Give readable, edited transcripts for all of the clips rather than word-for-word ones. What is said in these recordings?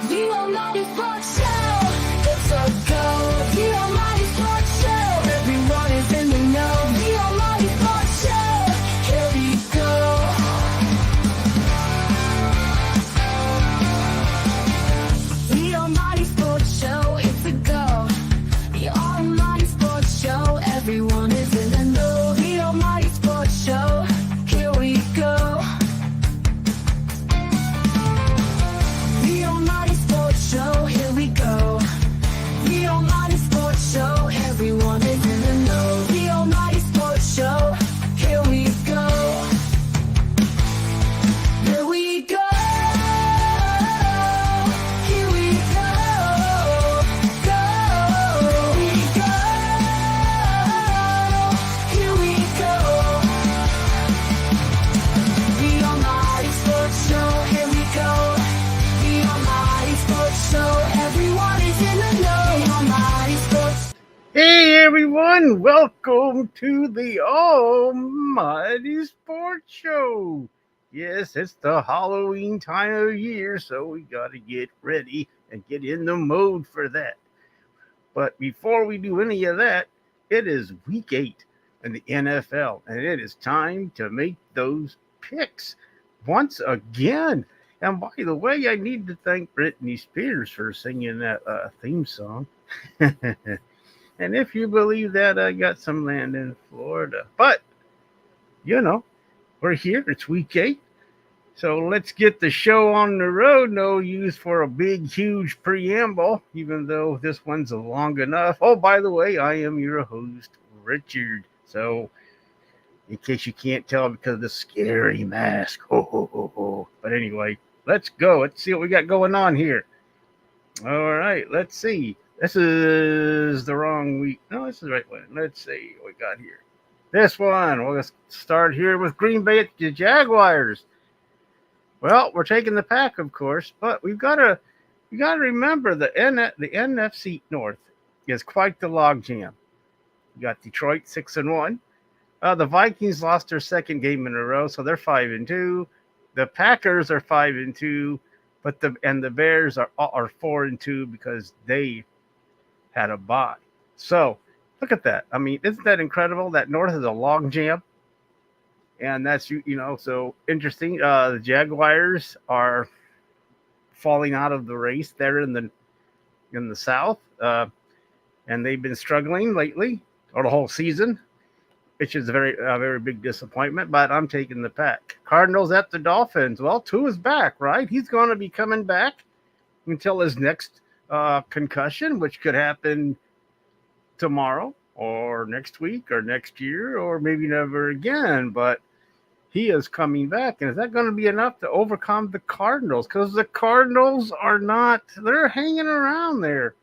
The Almighty Sports Show. It's a go. The Almighty Sports Show. Everyone is in the know. The Almighty Sports Show. Here we go. The Almighty Sports Show. It's a go. The Almighty Sports Show. Everyone is in the know. The Almighty Sports Show. Here we go. The Almighty Sports Show, here we go. The Almighty Sports Show, everyone is in the know. The Almighty Sports Show, here we go. Here we go. Here we go. Go. We go. Here we go. The Almighty Sports Show, here we go. The Almighty Sports Show, everyone is in the know. The Almighty Sports. Hey everyone, welcome to the Almighty Sports Show. Yes, it's the Halloween time of year, so we got to get ready and get in the mode for that. But before we do any of that, it is week 8 in the NFL, and it is time to make those picks once again. And by the way, I need to thank Britney Spears for singing that theme song. And if you believe that, I got some land in Florida. But, you know, we're here. It's week 8. So let's get the show on the road. No use for a big, huge preamble, even though this one's long enough. Oh, by the way, I am your host, Richard. So, in case you can't tell because of the scary mask. But anyway, let's go. Let's see what we got going on here. All right, let's see. This is the wrong week. No, this is the right one. Let's see what we got here. This one. We'll start here with Green Bay at the Jaguars. Well, we're taking the pack, of course, but you got to remember the NFC North is quite the logjam. You got Detroit 6-1. The Vikings lost their second game in a row, so they're 5-2. The Packers are 5-2, but the Bears are 4-2 because they had a bye. So look at that. I mean, isn't that incredible? That North is a log jam, and that's so interesting. The Jaguars are falling out of the race there in the South, and they've been struggling lately or the whole season, which is a very big disappointment, but I'm taking the pack. Cardinals at the Dolphins. Well, Tua is back, right? He's going to be coming back until his next concussion, which could happen tomorrow or next week or next year or maybe never again, but he is coming back. And is that going to be enough to overcome the Cardinals? Because the Cardinals they're hanging around there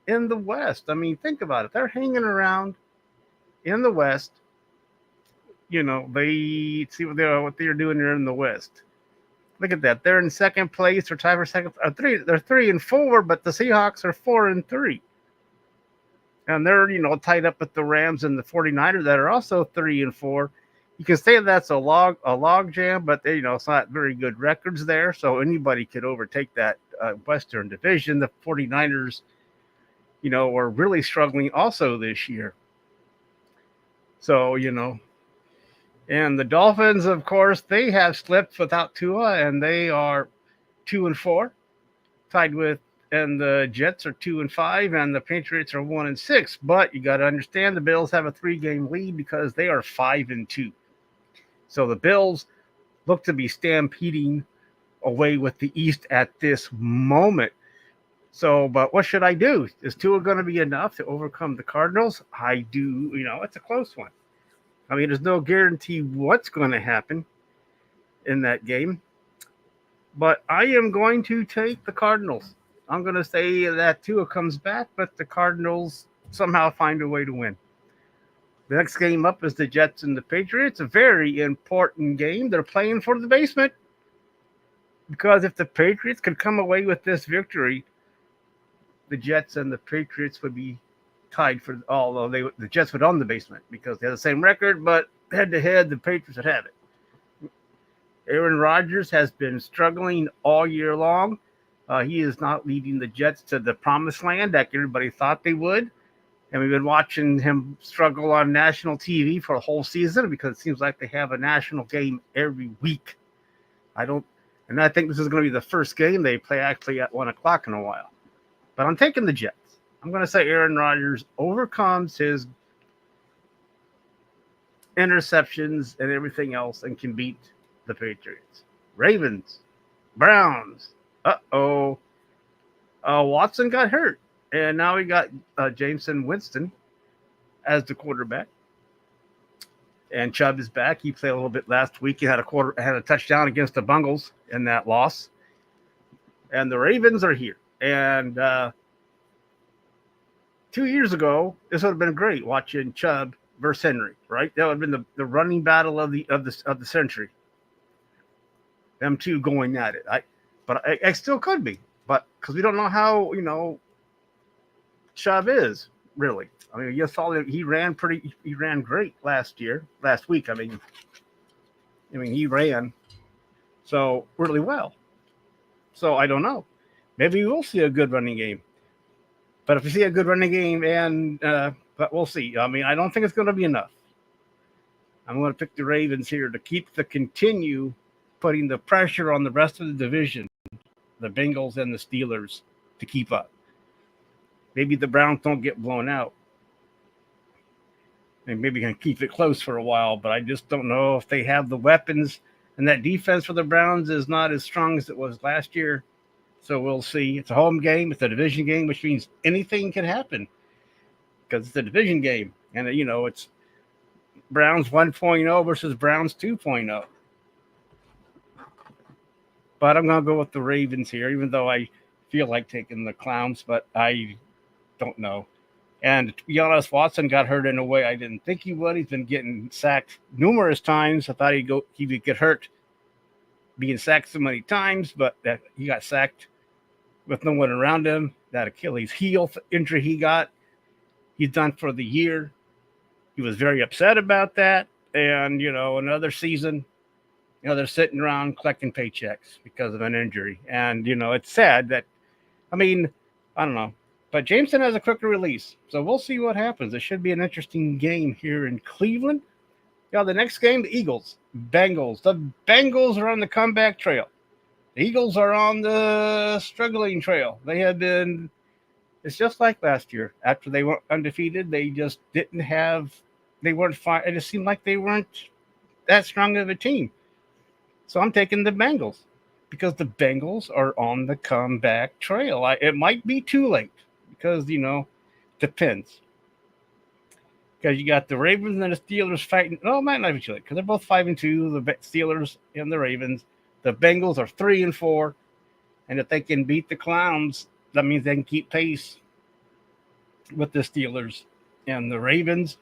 in the West. I mean, think about it. They're hanging around in the West. They see what they're doing there in the West. Look at that. They're in second place. They're tied for second. They're 3-4, but the Seahawks are 4-3. And they're, tied up with the Rams and the 49ers that are also 3-4. You can say that's a log jam, but it's not very good records there. So anybody could overtake that Western division. The 49ers, are really struggling also this year. So, and the Dolphins, of course, they have slipped without Tua, and they are 2-4, tied with, and the Jets are 2-5, and the Patriots are 1-6. But you got to understand the Bills have a 3-game lead because they are 5-2. So the Bills look to be stampeding away with the East at this moment. So, but what should I do? Is Tua going to be enough to overcome the Cardinals? I do. It's a close one. I mean, there's no guarantee what's going to happen in that game. But I am going to take the Cardinals. I'm going to say that Tua comes back, but the Cardinals somehow find a way to win. The next game up is the Jets and the Patriots. A very important game. They're playing for the basement. Because if the Patriots could come away with this victory, the Jets and the Patriots would be tied for, although the Jets would own the basement because they have the same record, but head-to-head, the Patriots would have it. Aaron Rodgers has been struggling all year long. He is not leading the Jets to the promised land that everybody thought they would. And we've been watching him struggle on national TV for a whole season because it seems like they have a national game every week. I don't, and I think this is going to be the first game they play actually at 1 o'clock in a while. But I'm taking the Jets. I'm going to say Aaron Rodgers overcomes his interceptions and everything else and can beat the Patriots. Ravens, Browns. Watson got hurt, and now we got Jameson Winston as the quarterback. And Chubb is back. He played a little bit last week. He had a touchdown against the Bengals in that loss. And the Ravens are here. And 2 years ago, this would have been great watching Chubb versus Henry, right? That would have been the running battle of the century. Them two going at it. But I still could be, but because we don't know how Chubb is really. I mean, you saw that he ran great last week. I mean, he ran so really well. So I don't know. Maybe we'll see a good running game. But if we see a good running game, but we'll see. I mean, I don't think it's going to be enough. I'm going to pick the Ravens here to continue putting the pressure on the rest of the division, the Bengals and the Steelers, to keep up. Maybe the Browns don't get blown out. And maybe can keep it close for a while, but I just don't know if they have the weapons. And that defense for the Browns is not as strong as it was last year. So we'll see. It's a home game. It's a division game, which means anything can happen because it's a division game. And, it's Browns 1.0 versus Browns 2.0. But I'm going to go with the Ravens here, even though I feel like taking the Clowns, but I don't know. And to be honest, Watson got hurt in a way I didn't think he would. He's been getting sacked numerous times. I thought he would get hurt being sacked so many times, but he got sacked with no one around him. That Achilles heel injury he got, he's done for the year. He was very upset about that. And, another season, they're sitting around collecting paychecks because of an injury. And, it's sad that, I don't know. But Jameson has a quicker release. So we'll see what happens. It should be an interesting game here in Cleveland. The next game, the Eagles, Bengals. The Bengals are on the comeback trail. The Eagles are on the struggling trail. They have been, it's just like last year. After they were undefeated, they just they weren't fine. It just seemed like they weren't that strong of a team. So I'm taking the Bengals because the Bengals are on the comeback trail. It might be too late because, depends. Because you got the Ravens and the Steelers fighting. No, it might not be too late because they're both 5-2, the Steelers and the Ravens. The Bengals are 3-4. And if they can beat the Clowns, that means they can keep pace with the Steelers and the Ravens.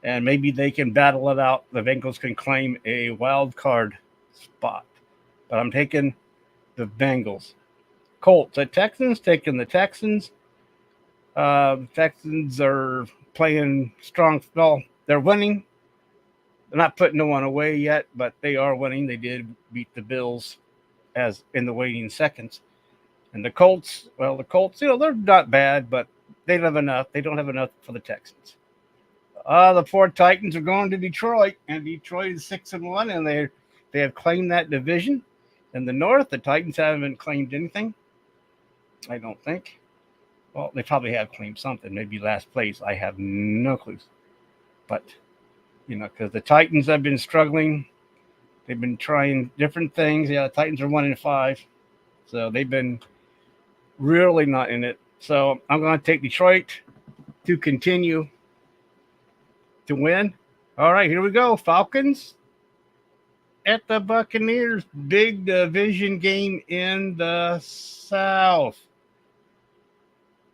And maybe they can battle it out. The Bengals can claim a wild card spot. But I'm taking the Bengals. Colts at Texans, taking the Texans. Texans are playing strong. Well, they're winning. They're not putting no one away yet, but they are winning. They did beat the Bills as in the waiting seconds. And the Colts, they're not bad, but they don't have enough. They don't have enough for the Texans. The poor Titans are going to Detroit, and Detroit is 6-1, and they have claimed that division. In the North, the Titans haven't claimed anything, I don't think. Well, they probably have claimed something, maybe last place. I have no clues. But, because the Titans have been struggling. They've been trying different things. Yeah, the Titans are 1-5. So they've been really not in it. So I'm going to take Detroit to continue to win. All right, here we go. Falcons at the Buccaneers. Big division game in the South.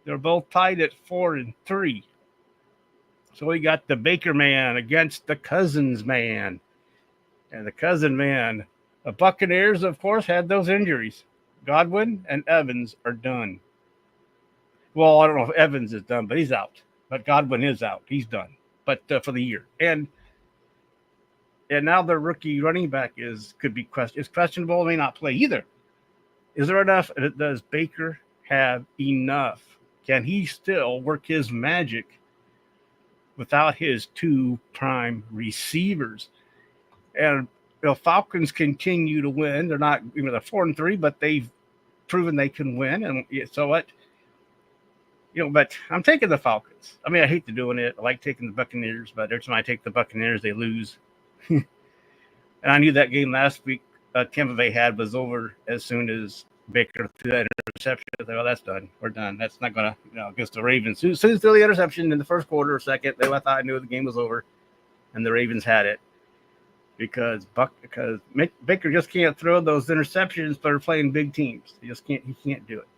They're both tied at 4-3. So we got the Baker man against the Cousins man. And the Cousin man. The Buccaneers, of course, had those injuries. Godwin and Evans are done. Well, I don't know if Evans is done, but he's out. But Godwin is out. He's done. But for the year. And now their rookie running back is questionable, may not play either. Is there enough? Does Baker have enough? Can he still work his magic without his two prime receivers? And the Falcons continue to win. They're not, they're 4-3, but they've proven they can win. And so what? But I'm taking the Falcons. I mean, I hate to doing it. I like taking the Buccaneers, but every time I take the Buccaneers, they lose. And I knew that game last week Tampa Bay had was over as soon as Baker threw that interception. I thought, that's done. We're done. That's not going to, against the Ravens. As soon as threw the interception in the first quarter or second, I thought I knew the game was over, and the Ravens had it because Baker just can't throw those interceptions. They're playing big teams. He can't do it,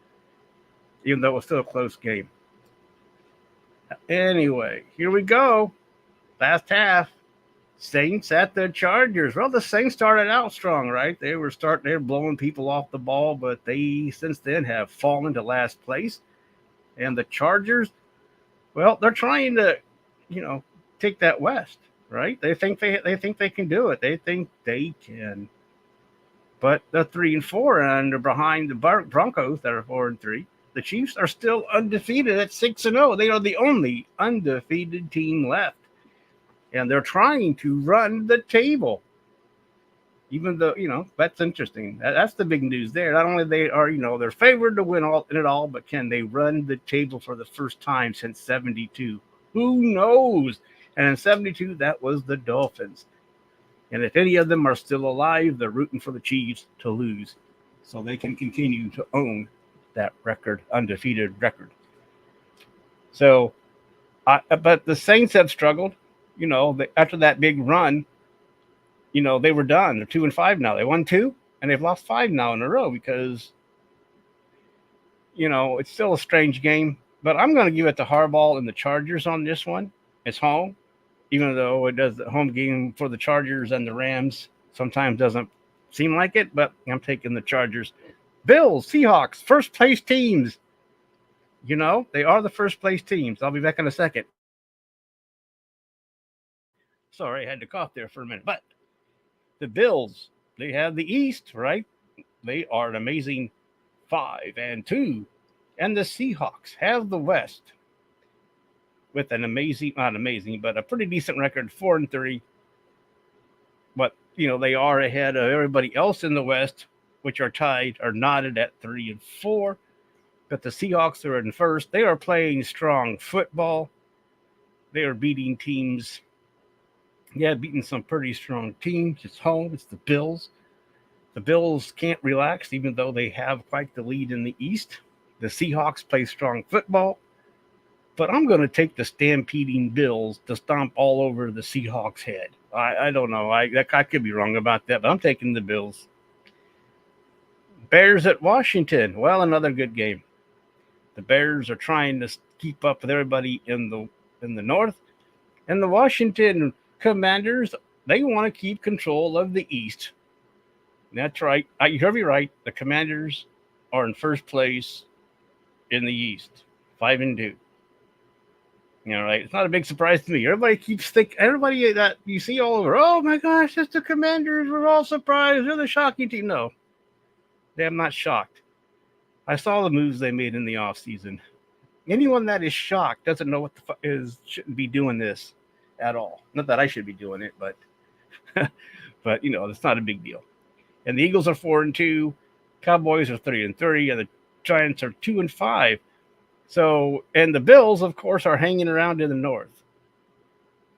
even though it was still a close game. Anyway, here we go. Last half. Saints at the Chargers. Well, the Saints started out strong, right? They were blowing people off the ball, but they since then have fallen to last place. And the Chargers, well, they're trying to, take that West, right? They think they can do it. They think they can. But they're 3-4, and they're behind the Broncos that are 4-3. The Chiefs are still undefeated at 6-0. They are the only undefeated team left. And they're trying to run the table. Even though, that's interesting. That's the big news there. Not only they are, they're favored to win it all, but can they run the table for the first time since 72? Who knows? And in 72, that was the Dolphins. And if any of them are still alive, they're rooting for the Chiefs to lose so they can continue to own that undefeated record. So, but the Saints have struggled. After that big run, they were done. They're 2-5 now. They won 2, and they've lost 5 now in a row because, it's still a strange game. But I'm going to give it to Harbaugh and the Chargers on this one. It's home, even though it does the home game for the Chargers and the Rams sometimes doesn't seem like it, but I'm taking the Chargers. Bills, Seahawks, first place teams. They are the first place teams. I'll be back in a second. Sorry, I had to cough there for a minute. But the Bills, they have the East, right? They are an amazing 5-2. And the Seahawks have the West with an not amazing, but a pretty decent record, 4-3. But, they are ahead of everybody else in the West, which are knotted at 3-4. But the Seahawks are in first. They are playing strong football. They are beating teams. Yeah, beating some pretty strong teams. It's home. It's the Bills. The Bills can't relax, even though they have quite the lead in the East. The Seahawks play strong football. But I'm going to take the stampeding Bills to stomp all over the Seahawks' head. I don't know. I could be wrong about that, but I'm taking the Bills. Bears at Washington. Well, another good game. The Bears are trying to keep up with everybody in the North. And the Washington Commanders, they want to keep control of the East. That's right. You heard me right. The Commanders are in first place in the East, 5-2. Right? It's not a big surprise to me. Everybody keeps thinking, everybody that you see all over, oh my gosh, it's the Commanders. We're all surprised. They're the shocking team. No, I'm not shocked. I saw the moves they made in the offseason. Anyone that is shocked doesn't know what shouldn't be doing this at all. Not that I should be doing it, but it's not a big deal. And the Eagles are 4-2, Cowboys are 3-3, and the Giants are 2-5. So, and the Bills, of course, are hanging around in the North.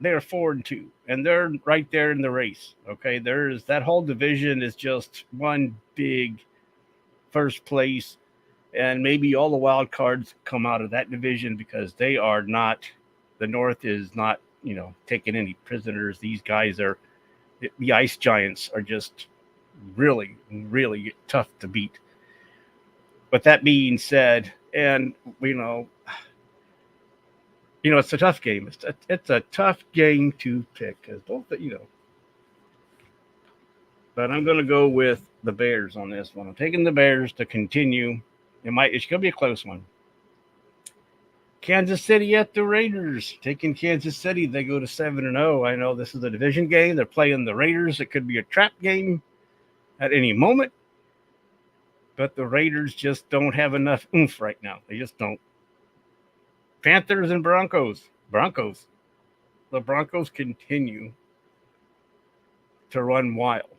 They're 4-2, and they're right there in the race. Okay, that whole division is just one big first place, and maybe all the wild cards come out of that division because they are not. The North is not, taking any prisoners. These guys are, the Ice Giants are just really, really tough to beat. But that being said, and it's a tough game. It's a tough game to pick because both, But I'm going to go with the Bears on this one. I'm taking the Bears to continue. It's going to be a close one. Kansas City at the Raiders. Taking Kansas City, they go to 7-0. I know this is a division game. They're playing the Raiders. It could be a trap game at any moment. but the Raiders just don't have enough oomph right now. They just don't. Panthers and Broncos. The Broncos continue to run wild.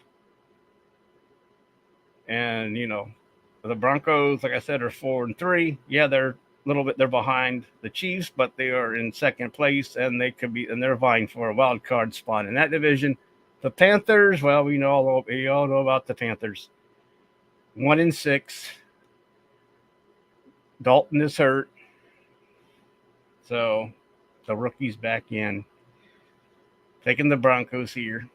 And, the Broncos, like I said, are 4-3. Yeah, they're they're behind the Chiefs, but they are in second place and they're vying for a wild card spot in that division. The Panthers, well, we all know about the Panthers. 1-6. Dalton is hurt. So the rookie's back in. Taking the Broncos here.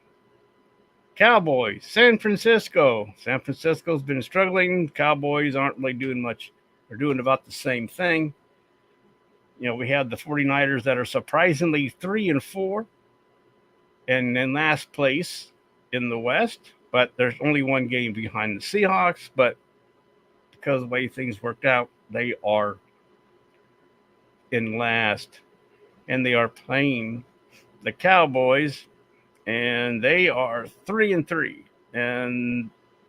Cowboys, San Francisco. San Francisco's been struggling. Cowboys aren't really doing much. They're doing about the same thing. We have the 49ers that are surprisingly 3-4 and in last place in the West, but there's only one game behind the Seahawks. But because of the way things worked out, they are in last, and they are playing the Cowboys. And they are 3-3, and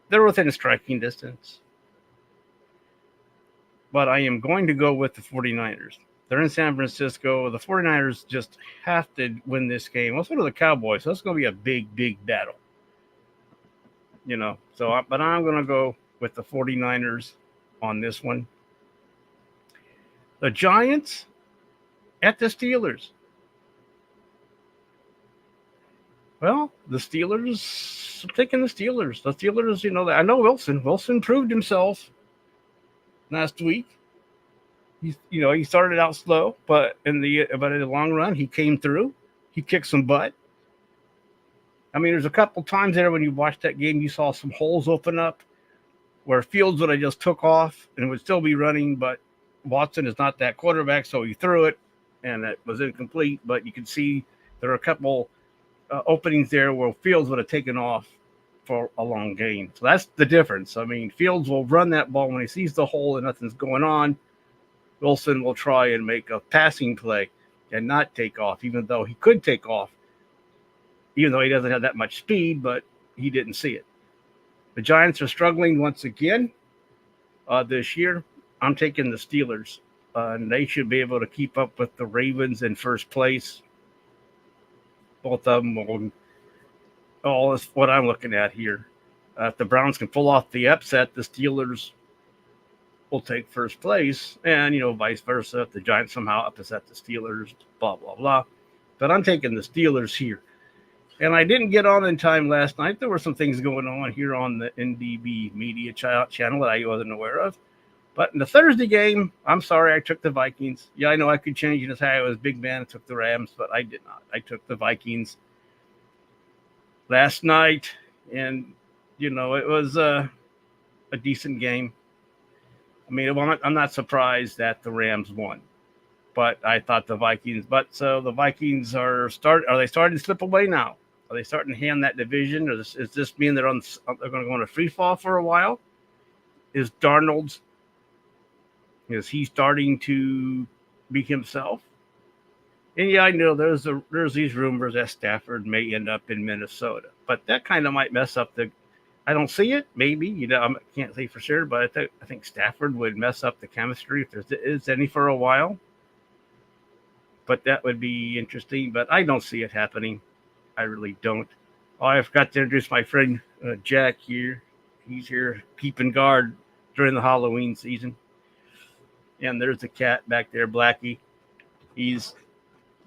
they're within striking distance. But I am going to go with the 49ers. They're in San Francisco. The 49ers just have to win this game. Also to the Cowboys. So it's going to be a big, big battle. But I'm going to go with the 49ers on this one. The Giants at the Steelers. Well, the Steelers, I'm taking the Steelers. The Steelers, I know Wilson. Wilson proved himself last week. He started out slow, but in the long run, he came through. He kicked some butt. I mean, there's a couple times there when you watched that game, you saw some holes open up where Fields would have just took off and would still be running, but Watson is not that quarterback, so he threw it, and it was incomplete. But you could see there were a couple openings there where Fields would have taken off for a long game. So that's the difference. I mean, Fields will run that ball when he sees the hole and nothing's going on. Wilson will try and make a passing play and not take off, even though he could take off, even though he doesn't have that much speed, but he didn't see it. The Giants are struggling once again this year. I'm taking the Steelers, and they should be able to keep up with the Ravens in first place. Both of them will, is what I'm looking at here. If the Browns can pull off the upset, the Steelers will take first place, and vice versa. If the Giants somehow upset the Steelers, blah blah blah. But I'm taking the Steelers here. And I didn't get on in time last night. There were some things going on here on the NDB Media channel that I wasn't aware of. But in the Thursday game, I'm sorry, I took the Vikings. Yeah, I know I could change it as I was big man and took the Rams, but I did not. I took the Vikings last night, and, it was a decent game. I mean, I'm not surprised that the Rams won, but I thought the Vikings. But so the Vikings are they starting to slip away now? Are they starting to hand that division, or does this mean they're going to go on a free fall for a while? Is he starting to be himself? And yeah, I know there's these rumors that Stafford may end up in Minnesota, but that kind of might mess up I don't see it. Maybe, I can't say for sure, but I think Stafford would mess up the chemistry if there is any for a while. But that would be interesting. But I don't see it happening. I really don't. Oh, I forgot to introduce my friend Jack here. He's here keeping guard during the Halloween season. And there's the cat back there, Blackie. He's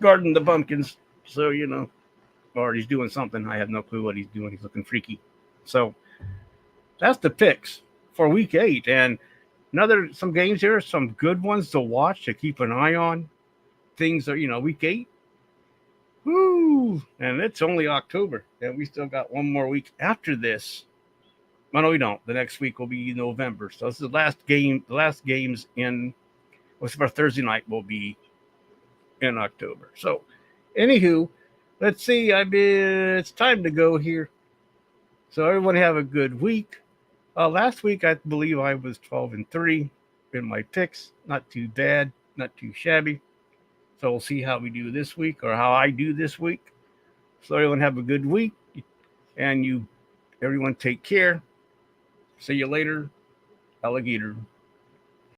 guarding the pumpkins. So, or he's doing something. I have no clue what he's doing. He's looking freaky. So that's the picks for week 8. And some games here, some good ones to watch, to keep an eye on. Things are, week 8. Woo! And it's only October. And we still got one more week after this. Well, no, we don't. The next week will be November. So this is the last game. The last games our Thursday night will be in October. So, anywho, let's see. It's time to go here. So everyone have a good week. Last week, I believe I was 12-3 in my picks. Not too bad, not too shabby. So we'll see how we do this week, or how I do this week. So everyone have a good week, and everyone take care. See you later. Alligator.